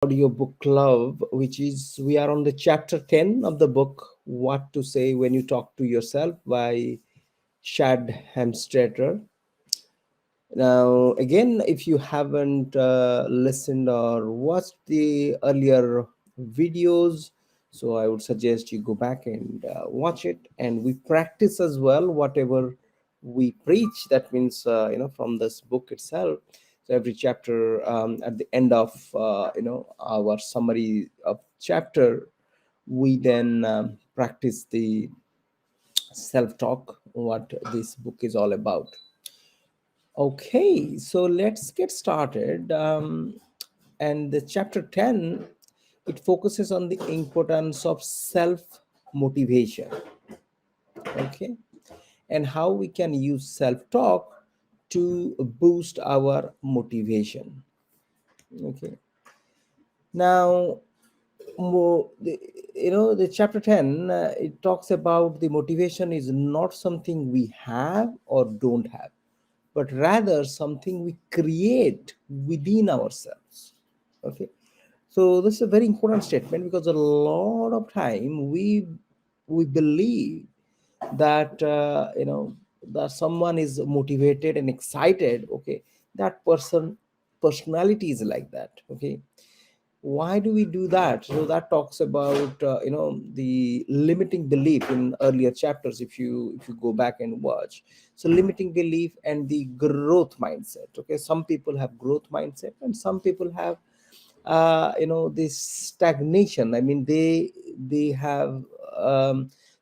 audiobook club, which is we are on the chapter 10 of the book, What to Say When You Talk to Yourself by Shad Hamstetter. Now, again, if you haven't listened or watched the earlier videos, so I would suggest you go back and watch it. And we practice as well whatever we preach. That means, from this book itself. So every chapter, at the end of, our summary of chapter, we then practice the self-talk, what this book is all about. Okay, so let's get started. And the chapter 10, it focuses on the importance of self motivation. Okay, and how we can use self talk to boost our motivation. Okay, now, the chapter 10, it talks about the motivation is not something we have or don't have, but rather something we create within ourselves. Okay, so this is a very important statement because a lot of time we believe that that someone is motivated and excited. Okay, that personality is like that. Okay, why do we do that? So that talks about the limiting belief in earlier chapters. If you go back and watch, so limiting belief and the growth mindset. Okay, some people have growth mindset and some people have this stagnation. I mean, they have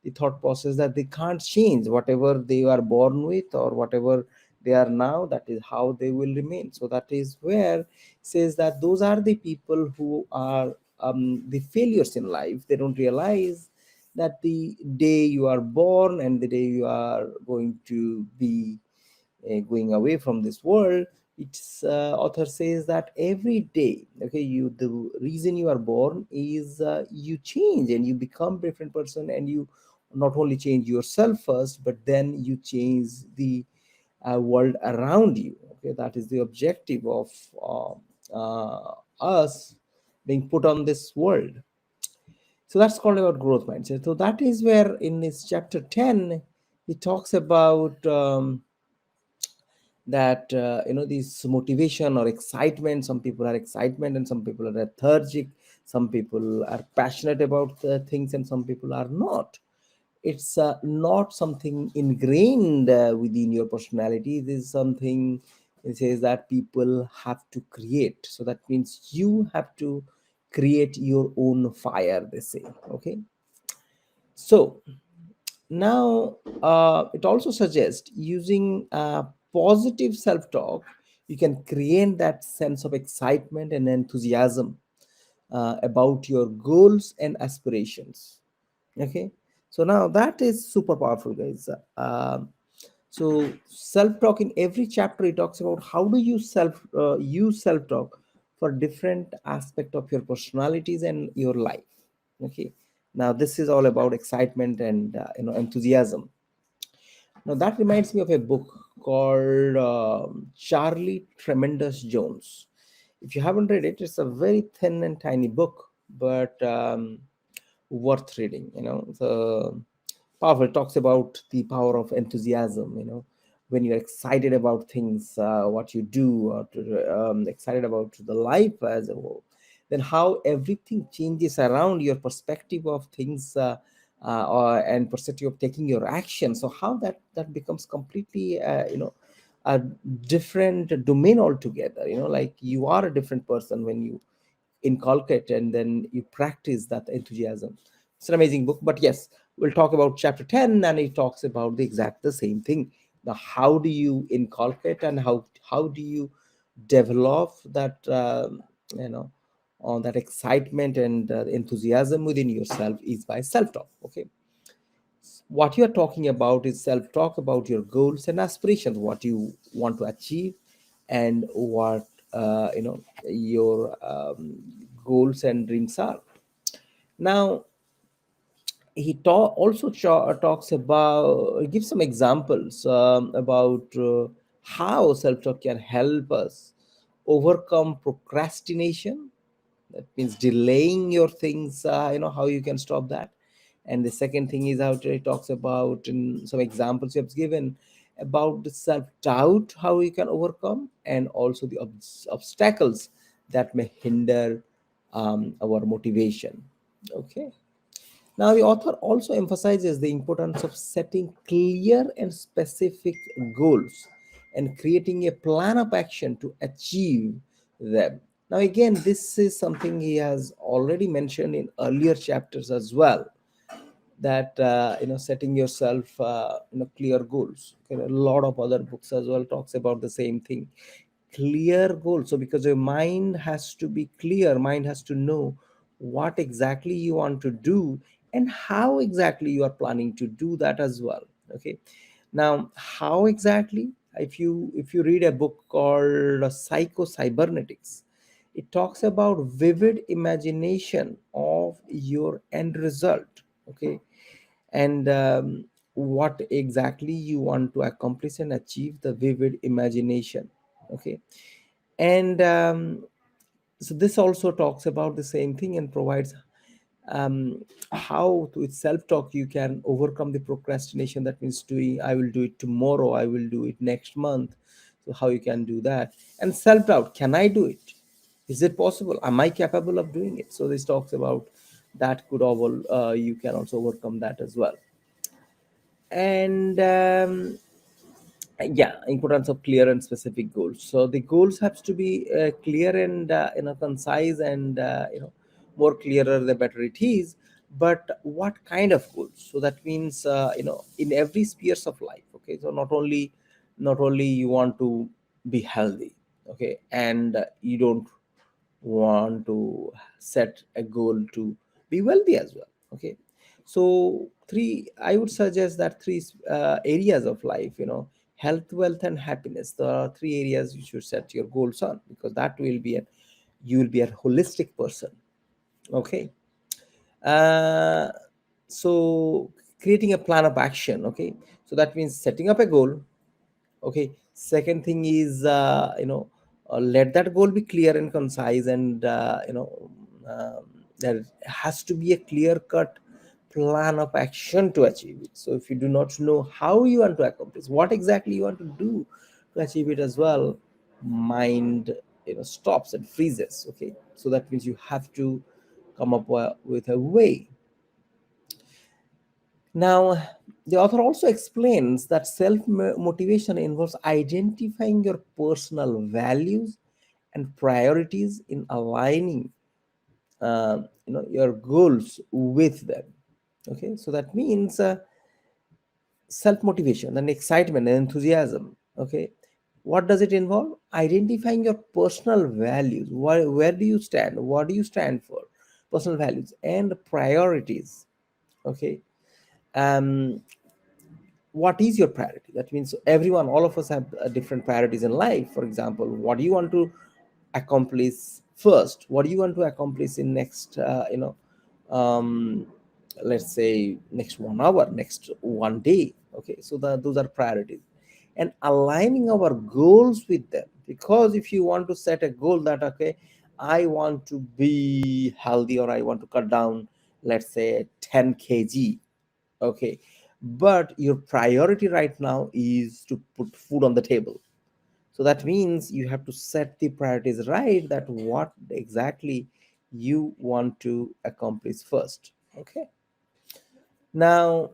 the thought process that they can't change whatever they are born with, or whatever they are now, that is how they will remain. So that is where it says that those are the people who are the failures in life. They don't realize that the day you are born and the day you are going to be going away from this world, its author says that every day, okay, the reason you are born is you change and you become different person, and you not only change yourself first, but then you change the world around you. Okay, that is the objective of us being put on this world. So that's called about growth mindset. So that is where in this chapter 10 he talks about that this motivation or excitement. Some people are excitement and some people are lethargic. Some people are passionate about things and some people are not. It's not something ingrained within your personality. This is something, it says that people have to create. So that means you have to create your own fire, they say. Okay, so now, it also suggests using positive self talk, you can create that sense of excitement and enthusiasm about your goals and aspirations. Okay, so now that is super powerful, guys. So, self talk, in every chapter, it talks about how do you use self talk for different aspect of your personalities and your life. Okay, now this is all about excitement and enthusiasm. Now that reminds me of a book called Charlie Tremendous Jones. If you haven't read it, it's a very thin and tiny book, but worth reading. So powerful. It talks about the power of enthusiasm. When you're excited about things, what you do, or excited about the life as a whole, then how everything changes around your perspective of things. And perspective of taking your action, so how that becomes completely a different domain altogether. Like you are a different person when you inculcate and then you practice that enthusiasm. It's an amazing book. But yes, we'll talk about chapter 10, and it talks about the same thing. Now, how do you inculcate and how do you develop that you know on that excitement and enthusiasm within yourself is by self-talk. Okay, what you're talking about is self-talk about your goals and aspirations, what you want to achieve, and what your goals and dreams are. Now, also talks about, gives some examples about how self-talk can help us overcome procrastination, That means delaying your things, how you can stop that. And the second thing is how it talks about, in some examples you have given, about the self-doubt, how you can overcome, and also the obstacles that may hinder our motivation. Okay. Now, the author also emphasizes the importance of setting clear and specific goals and creating a plan of action to achieve them. Now, again, this is something he has already mentioned in earlier chapters as well, that setting yourself clear goals. Okay, a lot of other books as well talks about the same thing, clear goals. So because your mind has to be clear, mind has to know what exactly you want to do and how exactly you are planning to do that as well. Okay. Now, how exactly, if you read a book called Psycho Cybernetics, it talks about vivid imagination of your end result. Okay. And what exactly you want to accomplish and achieve, the vivid imagination. Okay. And so this also talks about the same thing and provides how with self-talk you can overcome the procrastination. That means doing, I will do it tomorrow, I will do it next month. So how you can do that. And self-doubt, can I do it? Is it possible? Am I capable of doing it? So this talks about that could all, you can also overcome that as well. And yeah, importance of clear and specific goals. So the goals have to be clear and concise, and more clearer the better it is. But what kind of goals? So that means in every spheres of life. Okay, so not only you want to be healthy. Okay, and you don't want to set a goal to be wealthy as well. Okay, so three, I would suggest that three areas of life, health, wealth, and happiness, the three areas you should set your goals on, because that will be a, you will be a holistic person. Okay. uh, so creating a plan of action. Okay, so that means setting up a goal. Okay, second thing is let that goal be clear and concise, and there has to be a clear cut plan of action to achieve it. So if you do not know how you want to accomplish, what exactly you want to do to achieve it as well, mind stops and freezes. Okay, so that means you have to come up with a way. Now, the author also explains that self motivation involves identifying your personal values and priorities in aligning, your goals with them. Okay, so that means self motivation and excitement and enthusiasm. Okay, what does it involve? Identifying your personal values. Where do you stand? What do you stand for? Personal values and priorities. Okay, um, what is your priority? That means everyone, all of us have different priorities in life. For example, what do you want to accomplish first? What do you want to accomplish in next um let's say next 1 hour, next one day? Okay, so those are priorities, and aligning our goals with them. Because if you want to set a goal that, okay, I want to be healthy, or I want to cut down, let's say 10 kg. Okay, but your priority right now is to put food on the table. So that means you have to set the priorities right, that what exactly you want to accomplish first. Okay. Now,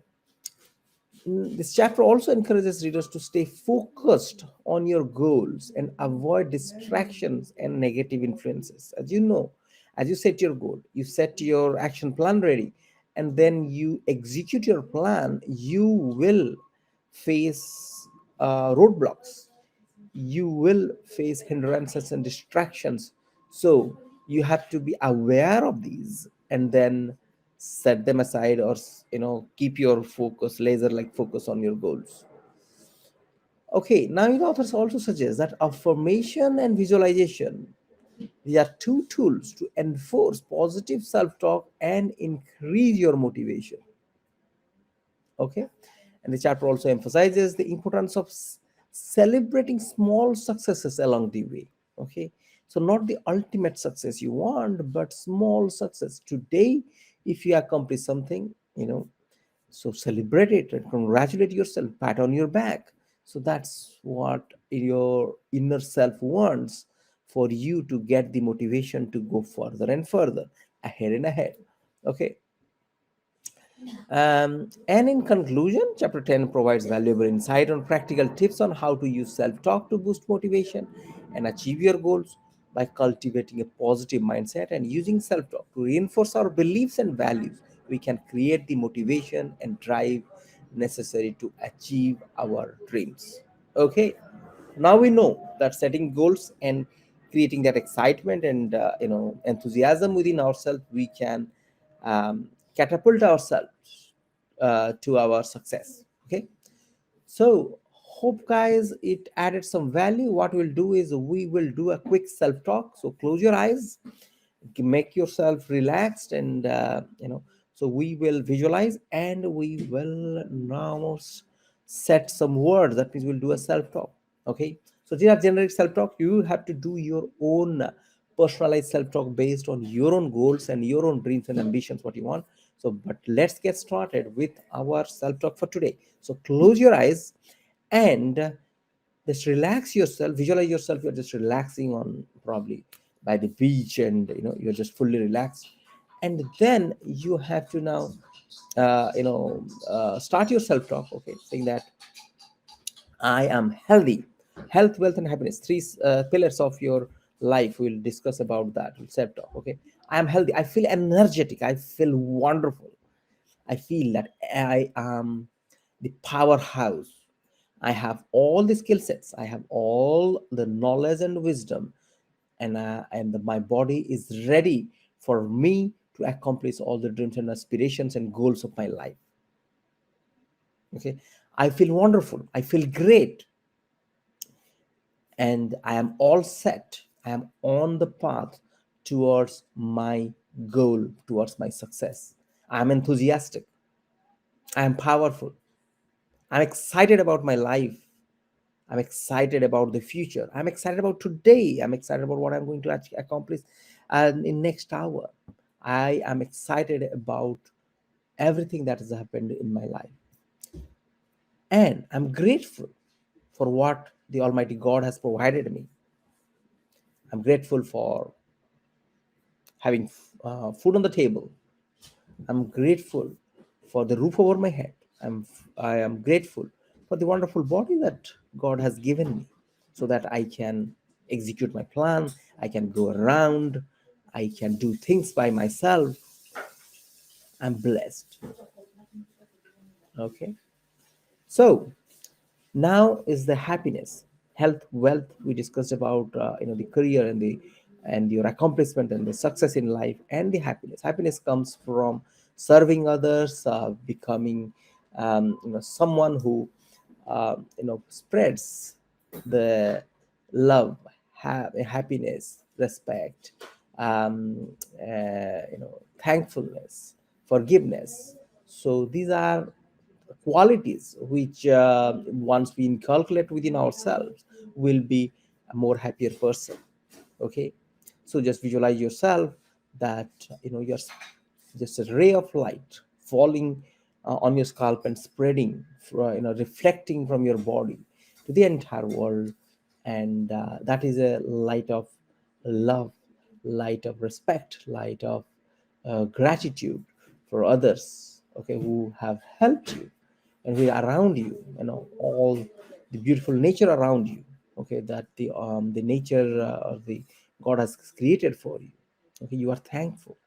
this chapter also encourages readers to stay focused on your goals and avoid distractions and negative influences. As you know, as you set your goal, you set your action plan ready, and then you execute your plan, you will face roadblocks, you will face hindrances and distractions. So you have to be aware of these and then set them aside, or keep your focus, laser like focus on your goals. Okay, now the authors also suggest that affirmation and visualization, they are two tools to enforce positive self-talk and increase your motivation. Okay, and the chapter also emphasizes the importance of celebrating small successes along the way. Okay, So not the ultimate success you want, but small success today. If you accomplish something, so celebrate it and congratulate yourself, pat on your back. So that's what your inner self wants, for you to get the motivation to go further and further, ahead and ahead. Okay. And in conclusion, chapter 10 provides valuable insight on practical tips on how to use self talk to boost motivation and achieve your goals. By cultivating a positive mindset and using self talk to reinforce our beliefs and values, we can create the motivation and drive necessary to achieve our dreams. Okay, now we know that setting goals and creating that excitement and enthusiasm within ourselves, we can catapult ourselves to our success. Okay, so hope guys it added some value. What we'll do is we will do a quick self talk. So close your eyes, make yourself relaxed, and so we will visualize and we will now set some words. That means we'll do a self talk. Okay, so these are generic self talk. You have to do your own personalized self talk based on your own goals and your own dreams and ambitions, what you want. So but let's get started with our self talk for today. So close your eyes and just relax yourself, visualize yourself, you're just relaxing on probably by the beach, and you're just fully relaxed. And then you have to now start your self talk. Okay, saying that I am healthy. Health, wealth, and happiness, three pillars of your life. We'll discuss about that self talk. Okay, I am healthy, I feel energetic, I feel wonderful, I feel that I am the powerhouse. I have all the skill sets. I have all the knowledge and wisdom, and my body is ready for me to accomplish all the dreams and aspirations and goals of my life. Okay, I feel wonderful. I feel great, and I am all set. I am on the path towards my goal, towards my success. I am enthusiastic. I am powerful. I'm excited about my life. I'm excited about the future. I'm excited about today. I'm excited about what I'm going to actually accomplish in next hour. I am excited about everything that has happened in my life. And I'm grateful for what the Almighty God has provided me. I'm grateful for having food on the table. I'm grateful for the roof over my head. I am grateful for the wonderful body that God has given me, so that I can execute my plan. I can go around. I can do things by myself. I'm blessed. Okay. So now is the happiness, health, wealth. We discussed about the career and your accomplishment and the success in life, and the happiness comes from serving others, becoming someone who spreads the love, happiness, respect, thankfulness, forgiveness. So these are qualities which, once we inculcate within ourselves, will be a more happier person. Okay, so just visualize yourself that you're just a ray of light falling on your scalp and spreading, reflecting from your body to the entire world. And that is a light of love, light of respect, light of gratitude for others, okay, who have helped you and who are around you, all the beautiful nature around you, okay, that the nature of the God has created for you. Okay, you are thankful,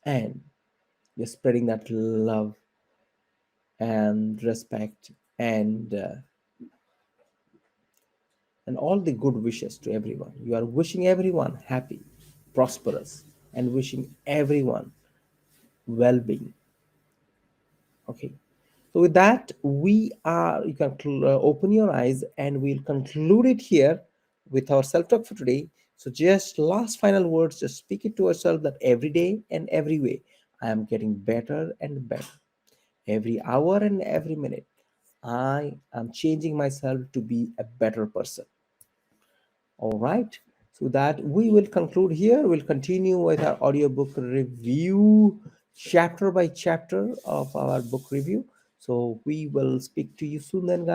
and you're spreading that love and respect and all the good wishes to everyone. You are wishing everyone happy, prosperous, and wishing everyone well-being. Okay, so with that, you can open your eyes, and we'll conclude it here with our self-talk for today. So just last final words, just speak it to yourself that every day and every way I am getting better and better. Every hour and every minute I am changing myself to be a better person. All right. So that we will conclude here. We'll continue with our audiobook review, chapter by chapter of our book review. So we will speak to you soon then, guys.